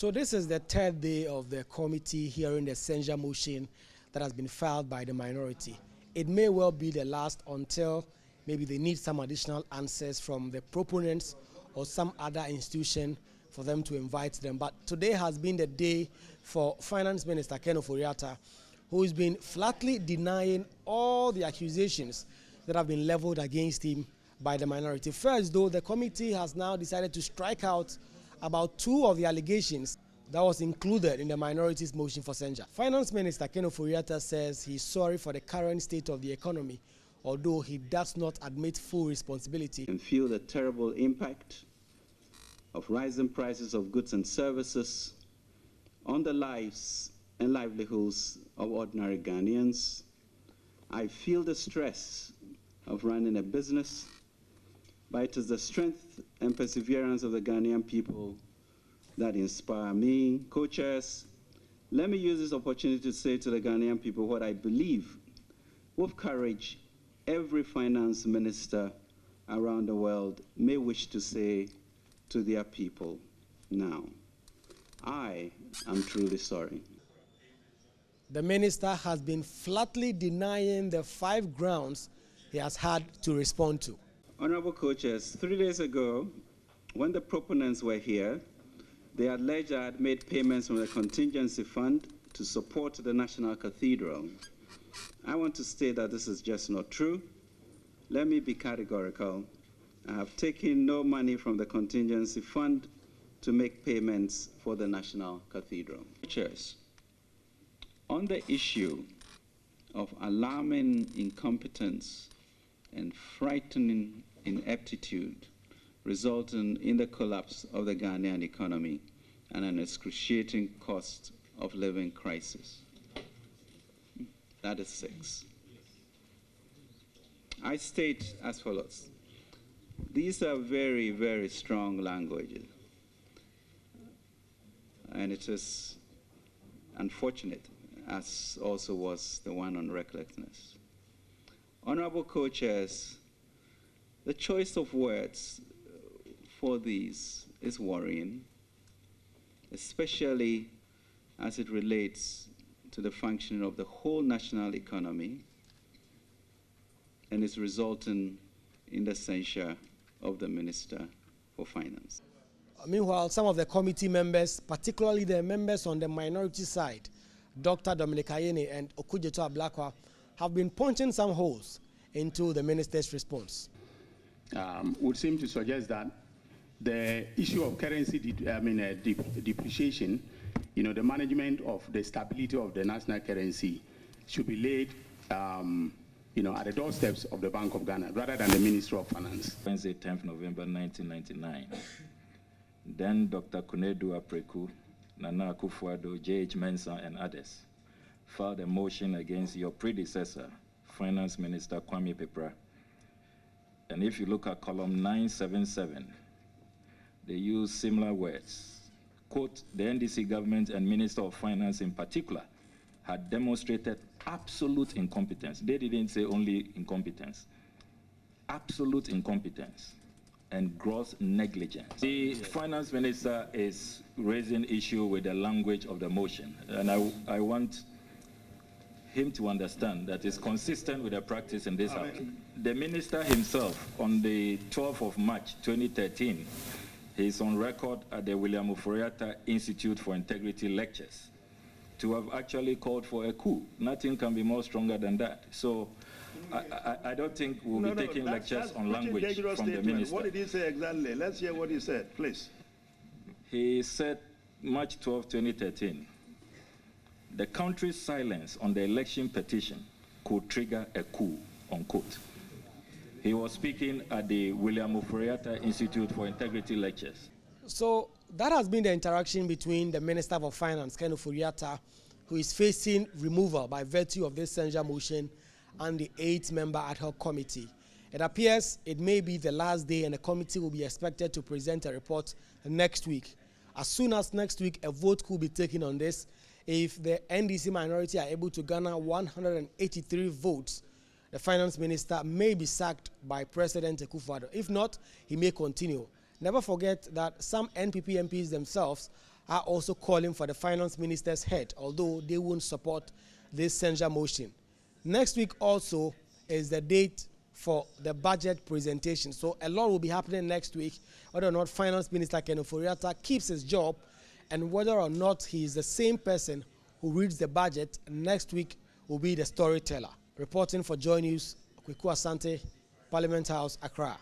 So this is the third day of the committee hearing the censure motion that has been filed by the minority. It may well be the last until maybe they need some additional answers from the proponents or some other institution for them to invite them. But today has been the day for Finance Minister Ken Ofori-Atta, who has been flatly denying all the accusations that have been leveled against him by the minority. First, though, the committee has now decided to strike out about 2 of the allegations that was included in the minority's motion for censure. Finance Minister Ken Ofori-Atta says he's sorry for the current state of the economy, although he does not admit full responsibility. And feel the terrible impact of rising prices of goods and services on the lives and livelihoods of ordinary Ghanaians. I feel the stress of running a business, but it is the strength and perseverance of the Ghanaian people that inspire me. Co-chairs, let me use this opportunity to say to the Ghanaian people what I believe with courage every finance minister around the world may wish to say to their people now. I am truly sorry. The minister has been flatly denying the 5 grounds he has had to respond to. Honorable co-chairs, 3 days ago, when the proponents were here, they alleged I had made payments from the contingency fund to support the National Cathedral. I want to state that this is just not true. Let me be categorical. I have taken no money from the contingency fund to make payments for the National Cathedral. Co-chairs, on the issue of alarming incompetence and frightening ineptitude resulting in the collapse of the Ghanaian economy and an excruciating cost of living crisis. That is 6. I state as follows. These are very, very strong languages. And it is unfortunate, as also was the one on recklessness. Honorable co-chairs, the choice of words for these is worrying, especially as it relates to the functioning of the whole national economy and is resulting in the censure of the Minister for Finance. Meanwhile, some of the committee members, particularly the members on the minority side, Dr. Dominic Ayeni and Okujeto Ablakwa, have been punching some holes into the minister's response. Would seem to suggest that the issue of currency depreciation, the management of the stability of the national currency should be laid, at the doorsteps of the Bank of Ghana rather than the Ministry of Finance. Wednesday, 10th November 1999. Then Dr. Kunedu Apreku, Nana Akufo-Addo, J.H. Mensah, and others filed a motion against your predecessor, Finance Minister Kwame Pepra. And if you look at column 977, they use similar words. Quote, the NDC government and Minister of Finance in particular had demonstrated absolute incompetence. They didn't say only incompetence. Absolute incompetence and gross negligence. The Finance Minister is raising issue with the language of the motion. And I want him to understand that it's consistent with the practice in this House. The Minister himself, on the 12th of March 2013, he's on record at the William Ofori-Atta Institute for Integrity lectures to have actually called for a coup. Nothing can be more stronger than that. So I don't think we'll be taking lectures on language from the Minister. What did he say exactly? Let's hear what he said, please. He said, March 12, 2013, the country's silence on the election petition could trigger a coup, unquote. He was speaking at the William Ofori-Atta Institute for Integrity lectures. So that has been the interaction between the Minister of Finance, Ken Ofori-Atta, who is facing removal by virtue of this censure motion, and the 8-member ad hoc committee. It appears it may be the last day and the committee will be expected to present a report next week. As soon as next week, a vote could be taken on this. If the NDC minority are able to garner 183 votes, the finance minister may be sacked by President Akufo-Addo. If not, he may continue. Never forget that some NPP MPs themselves are also calling for the finance minister's head, although they won't support this censure motion. Next week also is the date for the budget presentation. So a lot will be happening next week, whether or not Finance Minister Ofori-Atta keeps his job and whether or not he is the same person who reads the budget. Next week will be the storyteller. Reporting for Joy News, Kweku Asante, Parliament House, Accra.